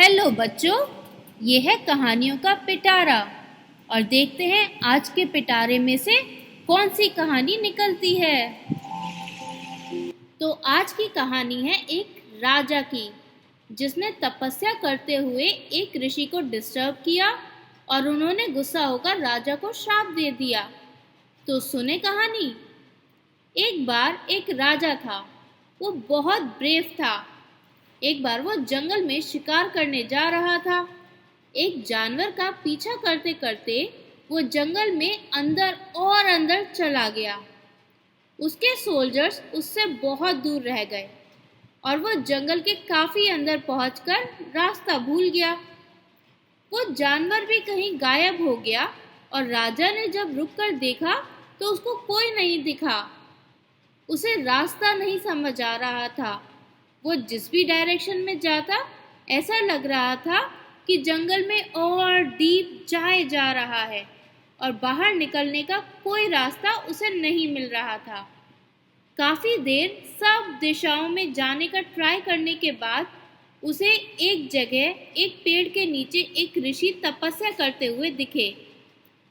Hello बच्चों, ये है कहानियों का पिटारा और देखते हैं आज के पिटारे में से कौन सी कहानी निकलती है। तो आज की कहानी है एक राजा की, जिसने तपस्या करते हुए एक ऋषि को डिस्टर्ब किया और उन्होंने गुस्सा होकर राजा को श्राप दे दिया। तो सुने कहानी। एक बार एक राजा था, वो बहुत ब्रेव था। एक बार वो जंगल में शिकार करने जा रहा था। एक जानवर का पीछा करते करते वो जंगल में अंदर और अंदर चला गया। उसके सोल्जर्स उससे बहुत दूर रह गए और वो जंगल के काफी अंदर पहुंचकर रास्ता भूल गया। वो जानवर भी कहीं गायब हो गया और राजा ने जब रुककर देखा तो उसको कोई नहीं दिखा। उसे रास्ता नहीं समझ आ रहा था। वो जिस भी डायरेक्शन में जाता, ऐसा लग रहा था कि जंगल में और डीप जाए जा रहा है और बाहर निकलने का कोई रास्ता उसे नहीं मिल रहा था। काफी देर सब दिशाओं में जाने का ट्राई करने के बाद उसे एक जगह एक पेड़ के नीचे एक ऋषि तपस्या करते हुए दिखे।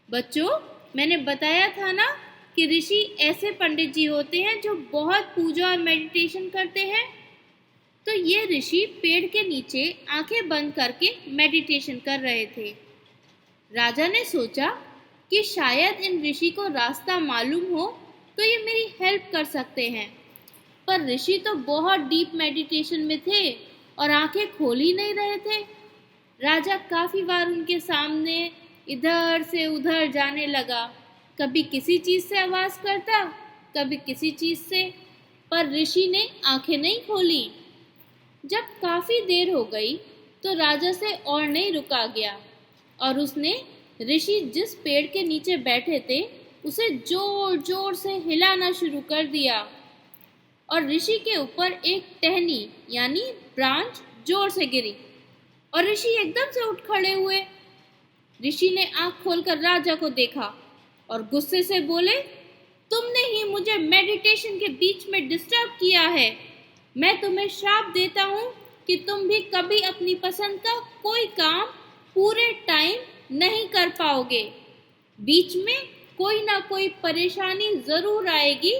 बच्चों, मैंने बताया था ना कि ऋषि ऐसे पंडित जी होते हैं जो बहुत पूजा और मेडिटेशन करते हैं। तो ये ऋषि पेड़ के नीचे आंखें बंद करके मेडिटेशन कर रहे थे। राजा ने सोचा कि शायद इन ऋषि को रास्ता मालूम हो तो ये मेरी हेल्प कर सकते हैं। पर ऋषि तो बहुत डीप मेडिटेशन में थे और आंखें खोल ही नहीं रहे थे। राजा काफी बार उनके सामने इधर से उधर जाने लगा। कभी किसी चीज से आवाज करता, कभी किसी चीज से, पर ऋषि ने आंखें नहीं खोली। जब काफी देर हो गई तो राजा से और नहीं रुका गया और उसने ऋषि जिस पेड़ के नीचे बैठे थे उसे जोर जोर से हिलाना शुरू कर दिया और ऋषि के ऊपर एक टहनी यानी ब्रांच जोर से गिरी और ऋषि एकदम से उठ खड़े हुए। ऋषि ने आंख खोलकर राजा को देखा और गुस्से से बोले, तुमने ही मुझे मेडिटेशन के बीच में डिस्टर्ब किया है। मैं तुम्हें श्राप देता हूँ कि तुम भी कभी अपनी पसंद का कोई काम पूरे टाइम नहीं कर पाओगे। बीच में कोई ना कोई परेशानी जरूर आएगी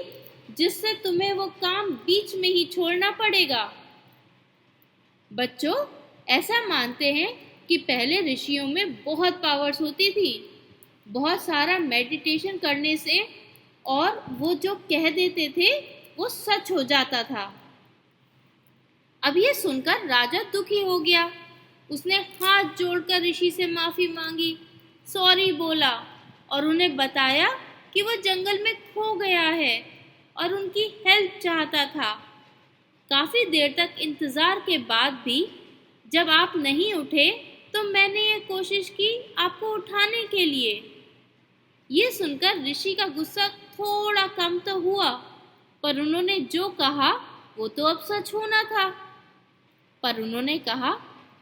जिससे तुम्हें वो काम बीच में ही छोड़ना पड़ेगा। बच्चों, ऐसा मानते हैं कि पहले ऋषियों में बहुत पावर्स होती थी, बहुत सारा मेडिटेशन करने से, और वो जो कह देते थे वो सच हो जाता था। अब ये सुनकर राजा दुखी हो गया। उसने हाथ जोड़कर ऋषि से माफी मांगी, सॉरी बोला और उन्हें बताया कि वो जंगल में खो गया है और उनकी हेल्प चाहता था। काफी देर तक इंतजार के बाद भी जब आप नहीं उठे तो मैंने ये कोशिश की आपको उठाने के लिए। ये सुनकर ऋषि का गुस्सा थोड़ा कम तो हुआ, पर उन्होंने जो कहा वो तो अब सच होना था। पर उन्होंने कहा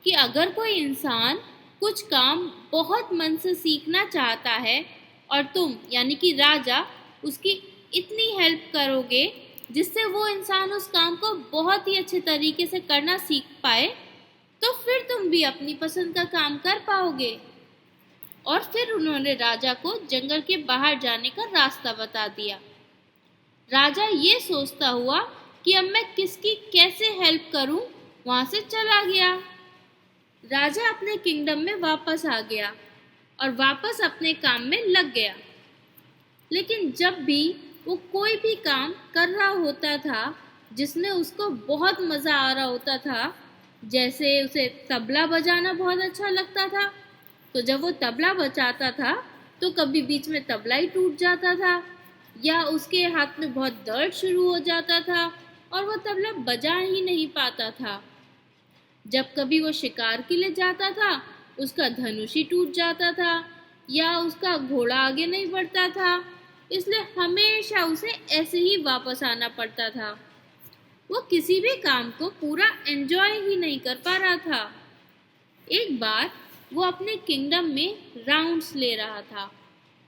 कि अगर कोई इंसान कुछ काम बहुत मन से सीखना चाहता है और तुम यानी कि राजा उसकी इतनी हेल्प करोगे जिससे वो इंसान उस काम को बहुत ही अच्छे तरीके से करना सीख पाए, तो फिर तुम भी अपनी पसंद का काम कर पाओगे। और फिर उन्होंने राजा को जंगल के बाहर जाने का रास्ता बता दिया। राजा ये सोचता हुआ कि अब मैं किसकी कैसे हेल्प करूं, वहां से चला गया। राजा अपने किंगडम में वापस आ गया और वापस अपने काम में लग गया। लेकिन जब भी वो कोई भी काम कर रहा होता था जिसमें उसको बहुत मजा आ रहा होता था, जैसे उसे तबला बजाना बहुत अच्छा लगता था, तो जब वो तबला बजाता था तो कभी बीच में तबला ही टूट जाता था या उसके हाथ में बहुत दर्द शुरू हो जाता था और वो तबला बजा ही नहीं पाता था। जब कभी वो शिकार के लिए जाता था, उसका धनुष ही टूट जाता था या उसका घोड़ा आगे नहीं बढ़ता था, इसलिए हमेशा उसे ऐसे ही वापस आना पड़ता था। वो किसी भी काम को पूरा एंजॉय ही नहीं कर पा रहा था। एक बार वो अपने किंगडम में राउंड्स ले रहा था,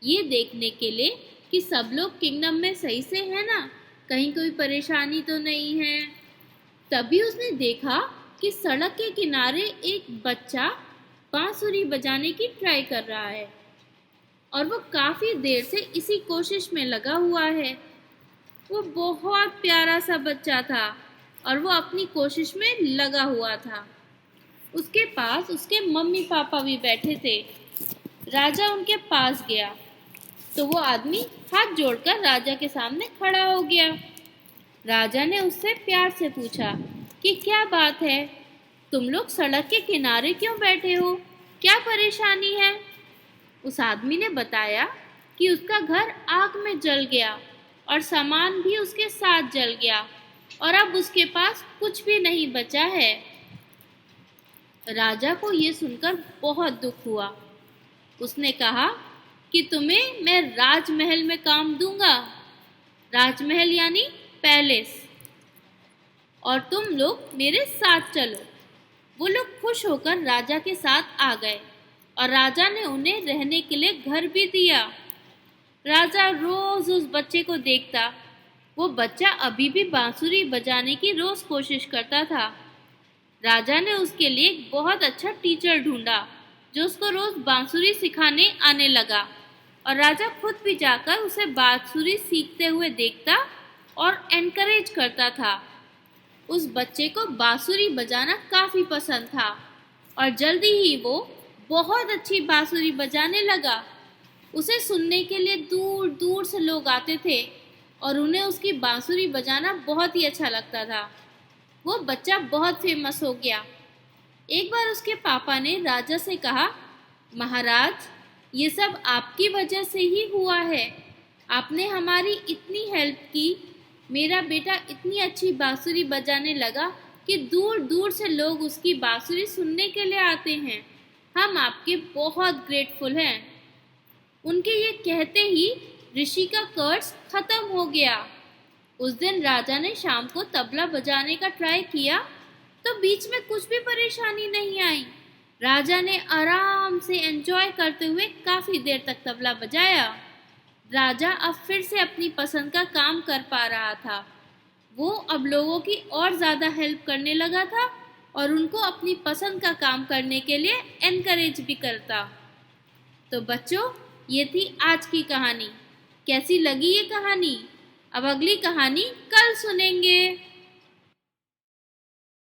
ये देखने के लिए कि सब लोग किंगडम में सही से है ना, कहीं कोई परेशानी तो नहीं है। तभी उसने देखा कि सड़क के किनारे एक बच्चा बांसुरी बजाने की ट्राई कर रहा है और वो काफी देर से इसी कोशिश में लगा हुआ है। वो बहुत प्यारा सा बच्चा था और वो अपनी कोशिश में लगा हुआ था। उसके पास उसके मम्मी पापा भी बैठे थे। राजा उनके पास गया तो वो आदमी हाथ जोड़कर राजा के सामने खड़ा हो गया। राजा ने उससे प्यार से पूछा कि क्या बात है, तुम लोग सड़क के किनारे क्यों बैठे हो, क्या परेशानी है? उस आदमी ने बताया कि उसका घर आग में जल गया और सामान भी उसके साथ जल गया और अब उसके पास कुछ भी नहीं बचा है। राजा को ये सुनकर बहुत दुख हुआ। उसने कहा कि तुम्हें मैं राजमहल में काम दूंगा, राजमहल यानी पैलेस, और तुम लोग मेरे साथ चलो। वो लोग खुश होकर राजा के साथ आ गए और राजा ने उन्हें रहने के लिए घर भी दिया। राजा रोज उस बच्चे को देखता। वो बच्चा अभी भी बांसुरी बजाने की रोज कोशिश करता था। राजा ने उसके लिए एक बहुत अच्छा टीचर ढूंढा जो उसको रोज बांसुरी सिखाने आने लगा और राजा खुद भी जाकर उसे बांसुरी सीखते हुए देखता और एनकरेज करता था। उस बच्चे को बांसुरी बजाना काफी पसंद था और जल्दी ही वो बहुत अच्छी बांसुरी बजाने लगा। उसे सुनने के लिए दूर दूर से लोग आते थे और उन्हें उसकी बांसुरी बजाना बहुत ही अच्छा लगता था। वो बच्चा बहुत फेमस हो गया। एक बार उसके पापा ने राजा से कहा, महाराज, ये सब आपकी वजह से ही हुआ है। आपने हमारी इतनी हेल्प की। मेरा बेटा इतनी अच्छी बांसुरी बजाने लगा कि दूर दूर से लोग उसकी बांसुरी सुनने के लिए आते हैं। हम आपके बहुत ग्रेटफुल हैं। उनके ये कहते ही ऋषि का कर्ज खत्म हो गया। उस दिन राजा ने शाम को तबला बजाने का ट्राई किया तो बीच में कुछ भी परेशानी नहीं आई। राजा ने आराम से एंजॉय करते हुए काफी देर तक तबला बजाया। राजा अब फिर से अपनी पसंद का काम कर पा रहा था। वो अब लोगों की और ज्यादा हेल्प करने लगा था और उनको अपनी पसंद का काम करने के लिए एनकरेज भी करता। तो बच्चों, ये थी आज की कहानी। कैसी लगी ये कहानी? अब अगली कहानी कल सुनेंगे।